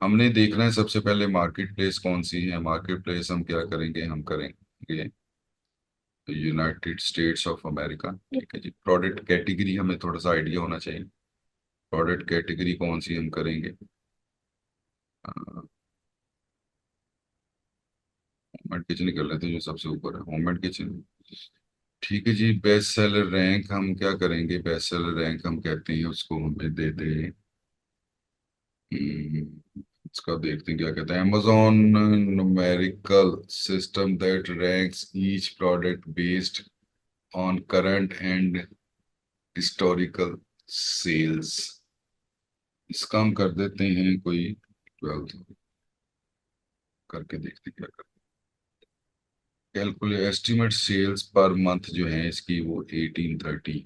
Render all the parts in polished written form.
हमने देखना है सबसे पहले मार्केट प्लेस कौन सी है। मार्केट प्लेस हम क्या करेंगे, हम करेंगे यूनाइटेड स्टेट्स ऑफ अमेरिका। ठीक है जी। प्रोडक्ट कैटेगरी हमें थोड़ा सा आइडिया होना चाहिए। प्रोडक्ट कैटेगरी कौन सी हम करेंगे। होममेड किचन कर लेते हैं जो सबसे ऊपर है, होममेड किचन। ठीक है जी। बेस्ट सेलर रैंक हम क्या करेंगे, बेस्ट सेलर रैंक हम कहते हैं उसको, हमें दे दे। इसका देखते हैं क्या कहते हैं। Amazon numerical system that ranks each product based on current and historical sales। इसका हम कर देते हैं कोई 12 करके देखते हैं क्या करते हैं। Calculate estimate sales per month जो है इसकी वो 1830।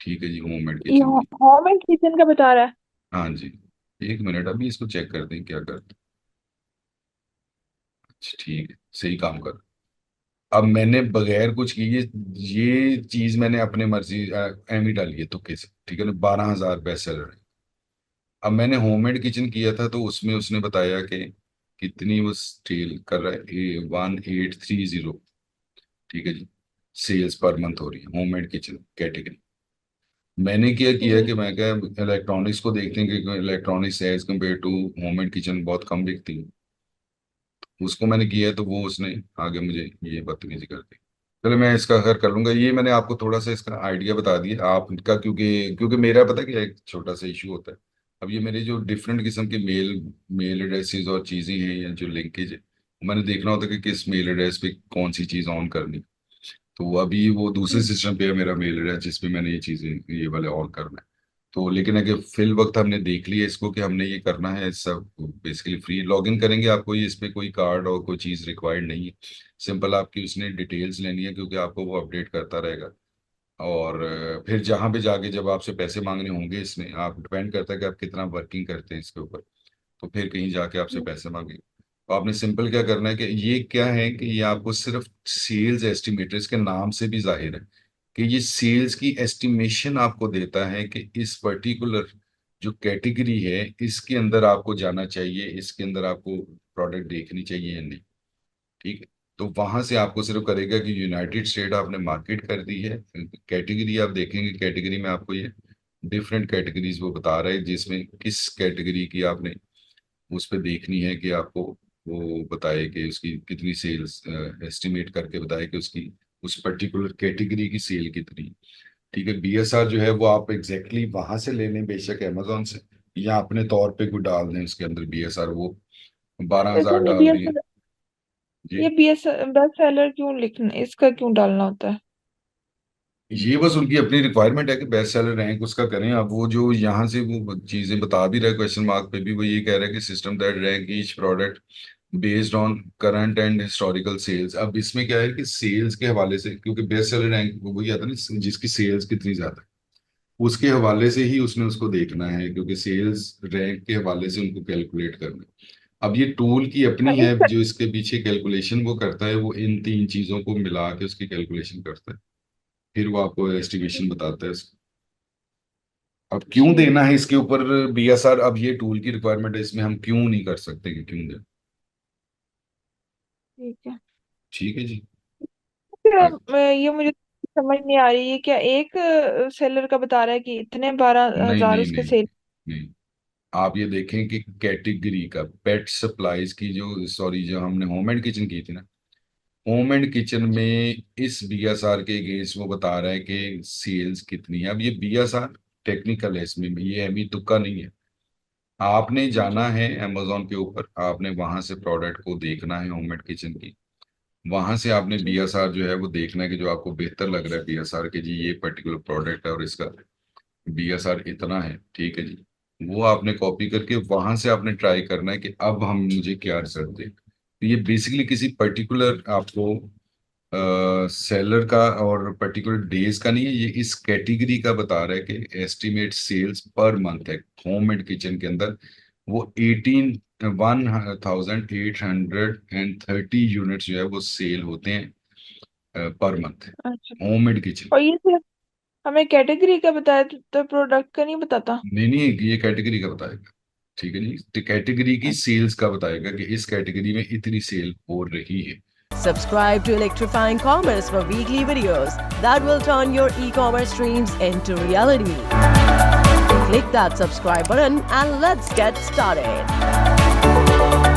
ठीक है जी, होममेड ये किचन की। होम एंड किचन का बता रहा है। हाँ जी। एक मिनट, अभी इसको चेक करते हैं क्या करते हैं। अच्छा, ठीक है, सही काम कर। अब मैंने बगैर कुछ किए ये चीज मैंने अपने मर्जी एम ही डाली है तुक्के से। ठीक है ना, 12,000 बेस्ट सेलर है। अब मैंने होममेड किचन किया था तो उसमें उसने बताया कि कितनी वो सेल कर रहा है, 1830। ठीक है जी। सेल्स पर मंथ हो रही है होममेड किचन कैटेगरी। मैंने क्या किया जी। कि मैं क्या, इलेक्ट्रॉनिक्स को देखते हैं कि electronics as compared to homemade kitchen बहुत कम बिकती है। उसको मैंने किया है तो वो उसने आगे मुझे ये बदतमीजी कर दी। चलो मैं इसका खैर कर लूंगा। ये मैंने आपको थोड़ा सा इसका आइडिया बता दिया आपका, क्योंकि क्योंकि मेरा पता है कि एक छोटा सा इशू होता है। अब ये मेरे जो डिफरेंट किस्म के मेल मेल एड्रेसेस और चीज़ें हैं या जो लिंकेज है, मैंने देखना होता है कि किस मेल एड्रेस पे कौन सी चीज़ ऑन करनी। तो अभी वो दूसरे सिस्टम पे है मेरा मेल एड्रेस जिसपे मैंने ये चीज़ें ये वाले ऑन करना है। तो लेकिन अगर फिल वक्त हमने देख लिया इसको कि हमने ये करना है सब, बेसिकली फ्री लॉगिन करेंगे। आपको ये इस पे कोई कार्ड और कोई चीज़ रिक्वायर्ड नहीं है। सिंपल आपकी उसने डिटेल्स लेनी है क्योंकि आपको वो अपडेट करता रहेगा। और फिर जहाँ पे जाके जब आपसे पैसे मांगने होंगे इसमें, आप डिपेंड करता है कि आप कितना वर्किंग करते हैं इसके ऊपर। तो फिर कहीं जाके आपसे पैसे मांगे तो आपने सिंपल क्या करना है कि ये क्या है कि ये आपको सिर्फ सेल्स एस्टिमेटर, इसके नाम से भी जाहिर है कि ये सेल्स की एस्टिमेशन आपको देता है कि इस पर्टिकुलर जो कैटेगरी है इसके अंदर आपको जाना चाहिए, इसके अंदर आपको प्रोडक्ट देखनी चाहिए या नहीं। ठीक है। तो वहां से आपको सिर्फ करेगा कि यूनाइटेड स्टेट आपने मार्केट कर दी है। कैटेगरी आप देखेंगे, कैटेगरी में आपको ये डिफरेंट कैटेगरीज वो बता रहे हैं जिसमें किस कैटेगरी की आपने उस पर देखनी है कि आपको वो बताए कि उसकी कितनी सेल्स, एस्टिमेट करके बताए कि उसकी उस पर्टिकुलर कैटेगरी की सेल कितनी। ठीक है। बीएसआर जो है वो आप एग्जैक्टली वहां से ले लें, बेशक अमेजोन से, या अपने तौर पे कोई डाल दें उसके अंदर बीएसआर वो बारह तो हजार ये डाल बी दिए। S G. ये बेस्ट सेलर क्यों लिखना, इसका क्यों डालना होता है? ये बस उनकी अपनी रिक्वायरमेंट है कि बेस्ट सेलर रैंक उसका करें। अब वो जो यहाँ से वो चीजें बता भी रहा है क्वेश्चन मार्क पे भी, वो ये कह रहा है कि system that rank each product based on current and historical sales. अब इसमें क्या है कि सेल्स के हवाले से, क्योंकि बेस्ट सेलर रैंक वही आता है ना जिसकी सेल्स कितनी ज्यादा है, उसके हवाले से ही उसने उसको देखना है, क्योंकि सेल्स रैंक के हवाले से उनको कैलकुलेट करना है। अब ये टूल की अपनी है इसका जो इसके पीछे कैलकुलेशन वो करता है, वो इन तीन चीजों को मिला के उसकी कैलकुलेशन करता है, फिर वो आपको एस्टिमेशन बताता है। अब क्यों ठीक देना है इसके ऊपर बीएसआर, अब ये टूल की रिक्वायरमेंट है, इसमें हम क्यों नहीं कर सकते कि क्यों दें। ठीक है। ठीक है जी। फिर हाँ, ये मुझे समझ नहीं आ रही है, क्या एक सेलर का बता रहा है कि इतने बारह नहीं हजार नहीं उसके नहीं सेल? नहीं। आप ये देखें कि कैटेगरी का पेट सप्लाईज की जो, सॉरी, जो हमने होम एंड किचन की थी ना, होम एंड किचन में इस बीएसआर के अगेंस्ट वो बता रहा है कि सेल्स कितनी है। अब ये बीएसआर टेक्निकल है, इसमें ये एमी तुक्का नहीं है। आपने जाना जी। है अमेजोन के ऊपर, आपने वहां से प्रोडक्ट को देखना है होम एंड किचन की। वहां से आपने जी। बीएसआर जो है वो देखना है कि जो आपको बेहतर लग रहा है बीएसआर के, जी ये पर्टिकुलर प्रोडक्ट है और इसका बीएसआर इतना है। ठीक है जी। वो आपने कॉपी करके वहां से आपने ट्राई करना है कि अब हम मुझे क्या रिजल्ट दे। तो ये बेसिकली किसी पर्टिकुलर आपको सेलर का और पर्टिकुलर डेज का नहीं है, ये इस कैटेगरी का बता रहा है कि एस्टिमेट सेल्स पर मंथ है होम एंड किचन के अंदर। वो 18,130 यूनिट्स जो है वो सेल होते हैं पर मंथ, अच्छा। Home and kitchen. और ये सिर्फ हमें कैटेगरी का बताया तो प्रोडक्ट का नहीं बताता? नहीं नहीं, ये कैटेगरी का बताएगा। ठीक है जी, तो कैटेगरी की सेल्स का बताएगा कि इस कैटेगरी में इतनी सेल हो रही है। Subscribe to Electrifying Commerce for weekly videos that will turn your e-commerce dreams into reality. Click that subscribe button and let's get started.